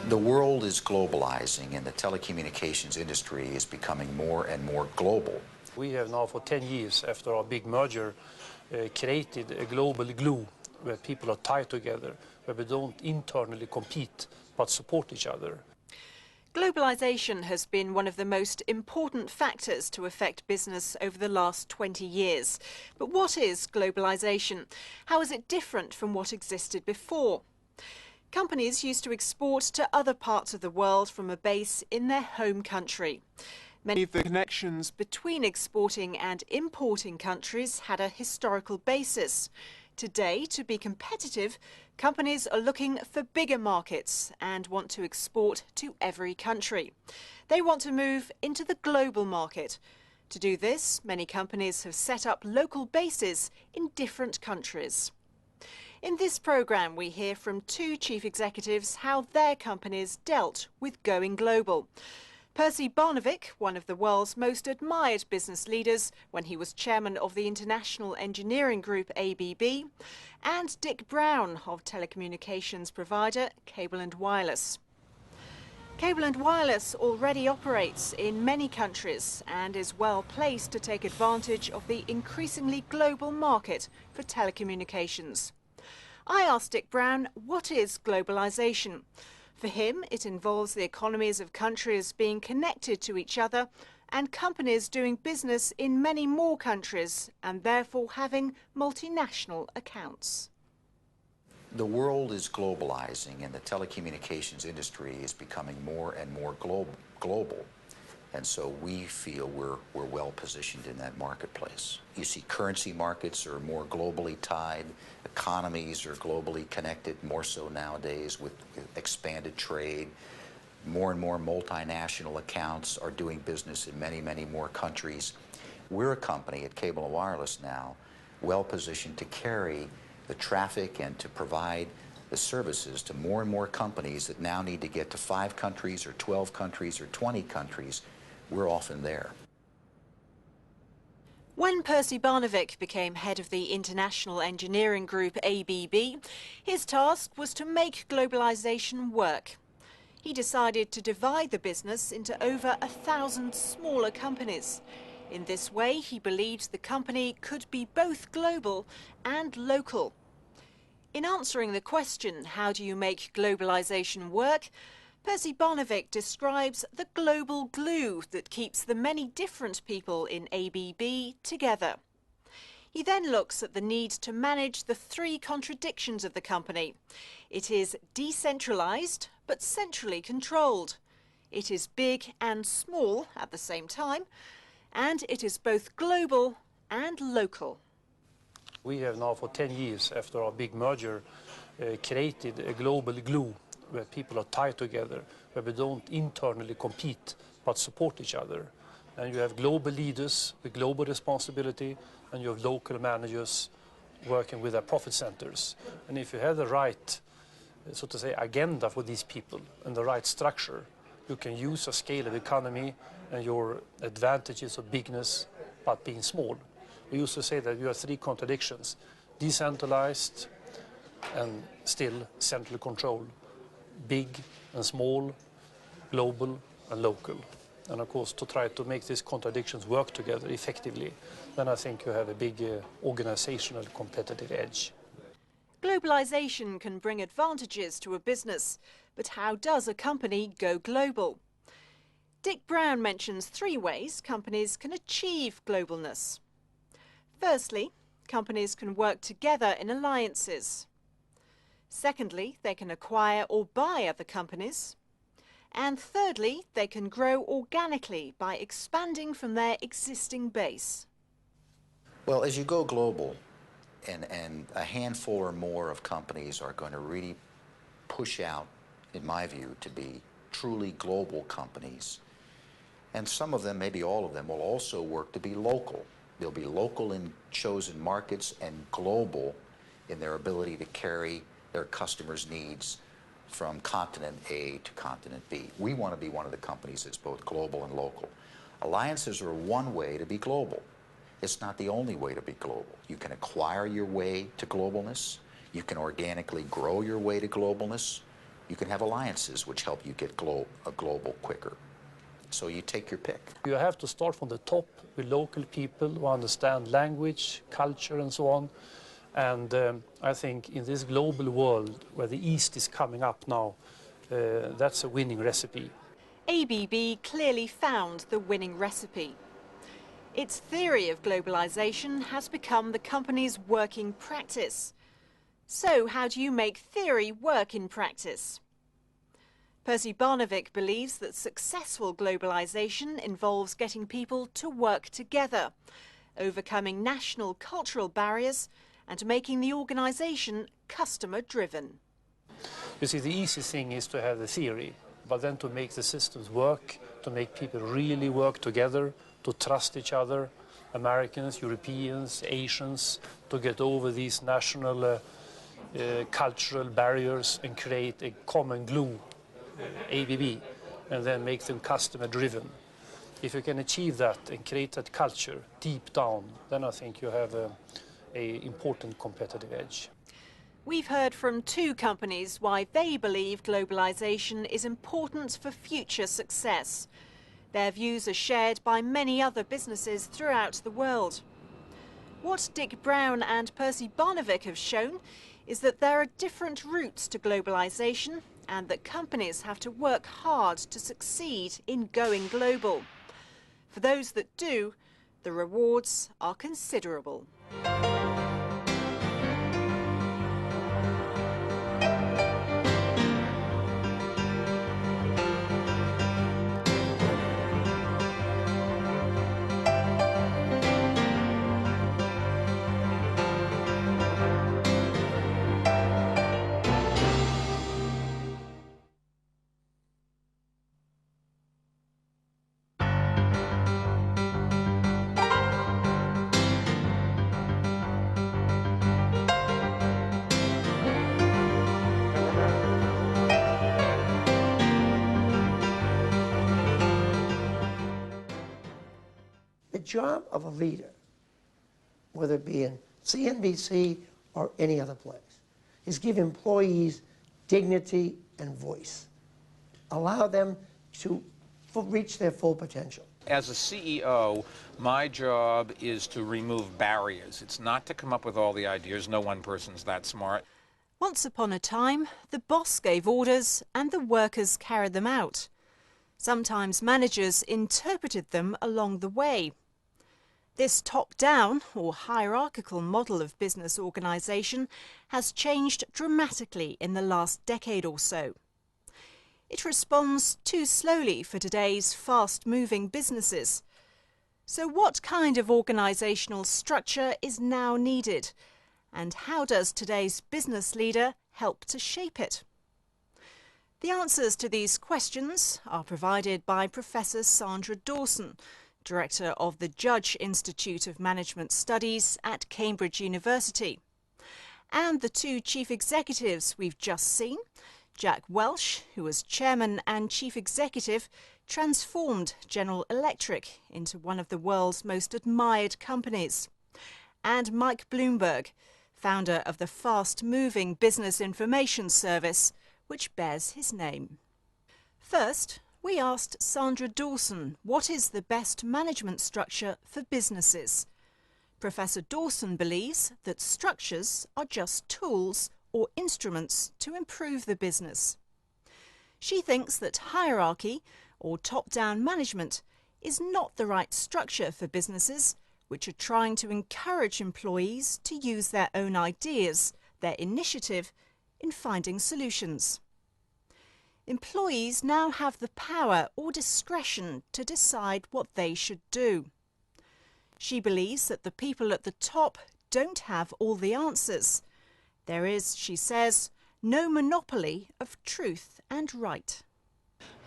The world is globalizing and the telecommunications industry is becoming more and more global. We have now for 10 years after our big merger created a global glue where people are tied together, where we don't internally compete but support each other. Globalization has been one of the most important factors to affect business over the last 20 years. But what is globalization? How is it different from what existed before? Companies used to export to other parts of the world from a base in their home country. Many of the connections between exporting and importing countries had a historical basis. Today, to be competitive, companies are looking for bigger markets and want to export to every country. They want to move into the global market. To do this, many companies have set up local bases in different countries. In this programme, we hear from two chief executives how their companies dealt with going global. Percy Barnevik, one of the world's most admired business leaders when he was chairman of the international engineering group ABB, and Dick Brown of telecommunications provider Cable & Wireless. Cable & Wireless already operates in many countries and is well placed to take advantage of the increasingly global market for telecommunications. I asked Dick Brown, what is globalization? For him, it involves the economies of countries being connected to each other and companies doing business in many more countries and therefore having multinational accounts. The world is globalizing and the telecommunications industry is becoming more and more global. And so we feel we're well positioned in that marketplace. You see currency markets are more globally tied. Economies are globally connected, more so nowadays with expanded trade. More and more multinational accounts are doing business in many, many more countries. We're a company at Cable & Wireless now well positioned to carry the traffic and to provide the services to more and more companies that now need to get to 5 countries or 12 countries or 20 countries. We're often there. When Percy Barnevik became head of the international engineering group ABB, his task was to make globalization work. He decided to divide the business into over 1,000 smaller companies. In this way, he believed the company could be both global and local. In answering the question, how do you make globalization work, Percy Barnevik describes the global glue that keeps the many different people in ABB together. He then looks at the need to manage the 3 contradictions of the company. It is decentralized but centrally controlled. It is big and small at the same time, and it is both global and local. We have now for 10 years after our big merger created a global glue where people are tied together, where we don't internally compete but support each other. And you have global leaders with global responsibility, and you have local managers working with their profit centers. And if you have the right, so to say, agenda for these people and the right structure, you can use a scale of economy and your advantages of bigness but being small. We used to say that you have 3 contradictions: decentralized and still centrally controlled, big and small, global and local. And of course, to try to make these contradictions work together effectively, then I think you have a big organizational competitive edge. Globalization can bring advantages to a business, but how does a company go global? Dick Brown mentions 3 ways companies can achieve globalness. Firstly, companies can work together in alliances. Secondly, they can acquire or buy other companies. And thirdly, they can grow organically by expanding from their existing base. Well, as you go global, and a handful or more of companies are going to really push out, in my view, to be truly global companies. And some of them, maybe all of them, will also work to be local. They'll be local in chosen markets and global in their ability to carry their customers' needs from continent A to continent B. We want to be one of the companies that's both global and local. Alliances are one way to be global. It's not the only way to be global. You can acquire your way to globalness. You can organically grow your way to globalness, You can have alliances which help you get global quicker. So you take your pick. You have to start from the top with local people who understand language, culture and so on. And I think in this global world where the East is coming up now, that's a winning recipe. ABB clearly found the winning recipe. Its theory of globalization has become the company's working practice. So how do you make theory work in practice? Percy Barnevik believes that successful globalization involves getting people to work together, overcoming national cultural barriers and making the organization customer-driven. You see, the easy thing is to have the theory, but then to make the systems work, to make people really work together, to trust each other, Americans, Europeans, Asians, to get over these national cultural barriers and create a common glue, ABB, and then make them customer-driven. If you can achieve that and create that culture deep down, then I think you have an important competitive edge. We've heard from two companies why they believe globalization is important for future success. Their views are shared by many other businesses throughout the world. What Dick Brown and Percy Barnevik have shown is that there are different routes to globalization and that companies have to work hard to succeed in going global. For those that do, the rewards are considerable. The job of a leader, whether it be in CNBC or any other place, is give employees dignity and voice. Allow them to reach their full potential. As a CEO, my job is to remove barriers. It's not to come up with all the ideas. No one person's that smart. Once upon a time, the boss gave orders and the workers carried them out. Sometimes managers interpreted them along the way. This top-down or hierarchical model of business organisation has changed dramatically in the last decade or so. It responds too slowly for today's fast-moving businesses. So what kind of organisational structure is now needed? And how does today's business leader help to shape it? The answers to these questions are provided by Professor Sandra Dawson, Director of the Judge Institute of Management Studies at Cambridge University. And the two chief executives we've just seen, Jack Welch, who was Chairman and Chief Executive, transformed General Electric into one of the world's most admired companies, and Mike Bloomberg, founder of the fast-moving business information service, which bears his name. First, we asked Sandra Dawson what is the best management structure for businesses. Professor Dawson believes that structures are just tools or instruments to improve the business. She thinks that hierarchy or top-down management is not the right structure for businesses which are trying to encourage employees to use their own ideas, their initiative, in finding solutions. Employees now have the power or discretion to decide what they should do. She believes that the people at the top don't have all the answers. There is, she says, no monopoly of truth and right.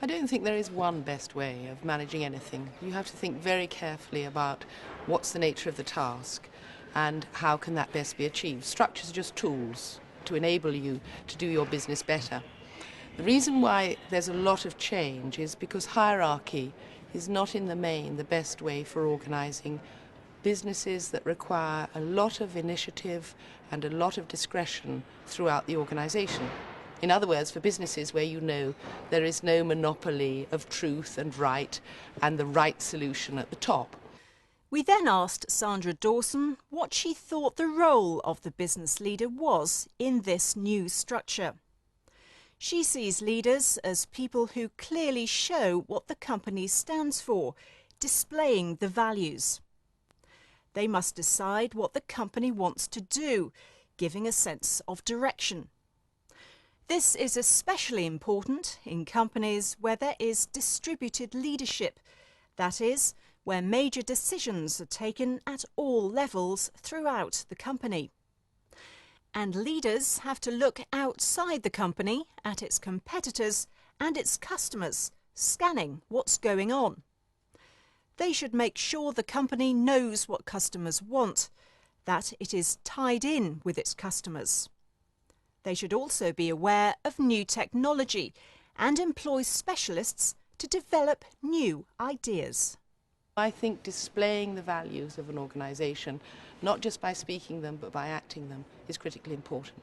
I don't think there is one best way of managing anything. You have to think very carefully about what's the nature of the task and how can that best be achieved. Structures are just tools to enable you to do your business better. The reason why there's a lot of change is because hierarchy is not in the main the best way for organising businesses that require a lot of initiative and a lot of discretion throughout the organisation. In other words, for businesses where you know there is no monopoly of truth and the right solution at the top. We then asked Sandra Dawson what she thought the role of the business leader was in this new structure. She sees leaders as people who clearly show what the company stands for, displaying the values. They must decide what the company wants to do, giving a sense of direction. This is especially important in companies where there is distributed leadership, that is, where major decisions are taken at all levels throughout the company. And leaders have to look outside the company at its competitors and its customers, scanning what's going on. They should make sure the company knows what customers want, that it is tied in with its customers. They should also be aware of new technology and employ specialists to develop new ideas. I think displaying the values of an organisation, not just by speaking them but by acting them, is critically important.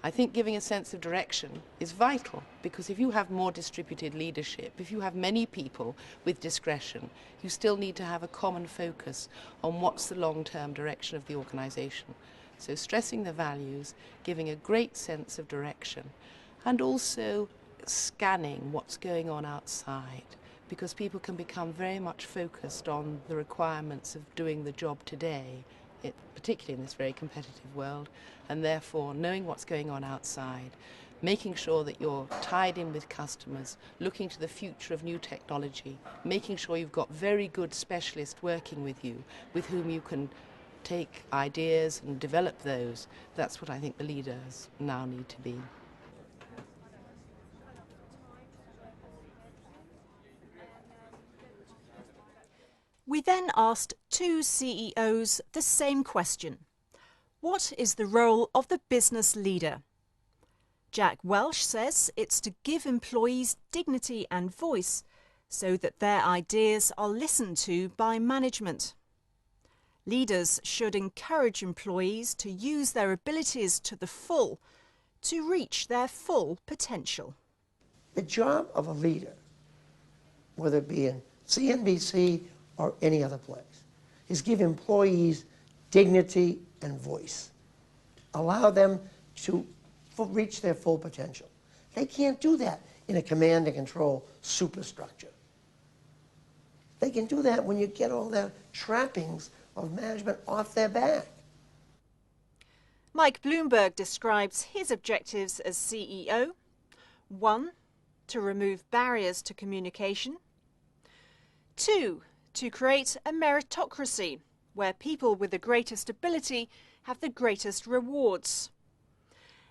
I think giving a sense of direction is vital, because if you have more distributed leadership, if you have many people with discretion, you still need to have a common focus on what's the long-term direction of the organisation. So stressing the values, giving a great sense of direction, and also scanning what's going on outside, because people can become very much focused on the requirements of doing the job today, particularly in this very competitive world, and therefore knowing what's going on outside, making sure that you're tied in with customers, looking to the future of new technology, making sure you've got very good specialists working with you, with whom you can take ideas and develop those. That's what I think the leaders now need to be. We then asked two CEOs the same question. What is the role of the business leader? Jack Welsh says it's to give employees dignity and voice so that their ideas are listened to by management. Leaders should encourage employees to use their abilities to the full, to reach their full potential. The job of a leader, whether it be in CNBC or any other place, is give employees dignity and voice. Allow them to reach their full potential. They can't do that in a command and control superstructure. They can do that when you get all their trappings of management off their back. Mike Bloomberg describes his objectives as CEO. 1, to remove barriers to communication. 2, to create a meritocracy where people with the greatest ability have the greatest rewards.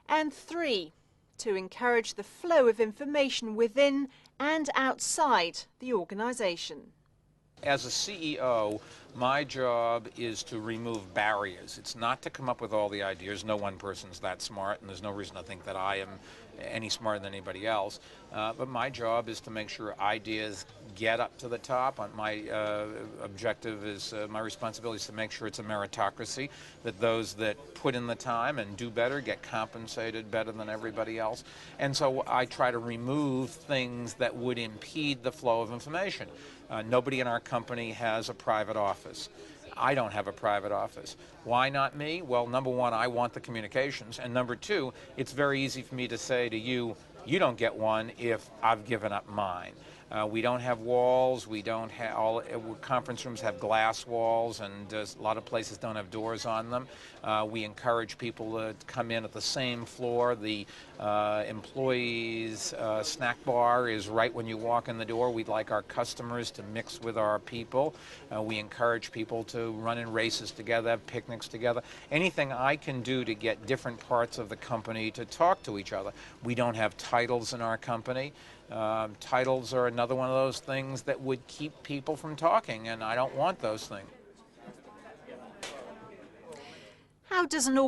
And 3, to encourage the flow of information within and outside the organisation. As a CEO, my job is to remove barriers. It's not to come up with all the ideas. No one person's that smart, and there's no reason to think that I am any smarter than anybody else. But my job is to make sure ideas get up to the top. My objective is, my responsibility is to make sure it's a meritocracy, that those that put in the time and do better get compensated better than everybody else. And so I try to remove things that would impede the flow of information. Nobody in our company has a private office. I don't have a private office. Why not me? Well, number one, I want the communications. And number two, it's very easy for me to say to you, you don't get one if I've given up mine. We don't have walls. We don't have conference rooms have glass walls, and a lot of places don't have doors on them. We encourage people to come in at the same floor. The employees' snack bar is right when you walk in the door. We'd like our customers to mix with our people. We encourage people to run in races together, have picnics together. Anything I can do to get different parts of the company to talk to each other. We don't have titles in our company. Titles are another one of those things that would keep people from talking, and I don't want those things. How does an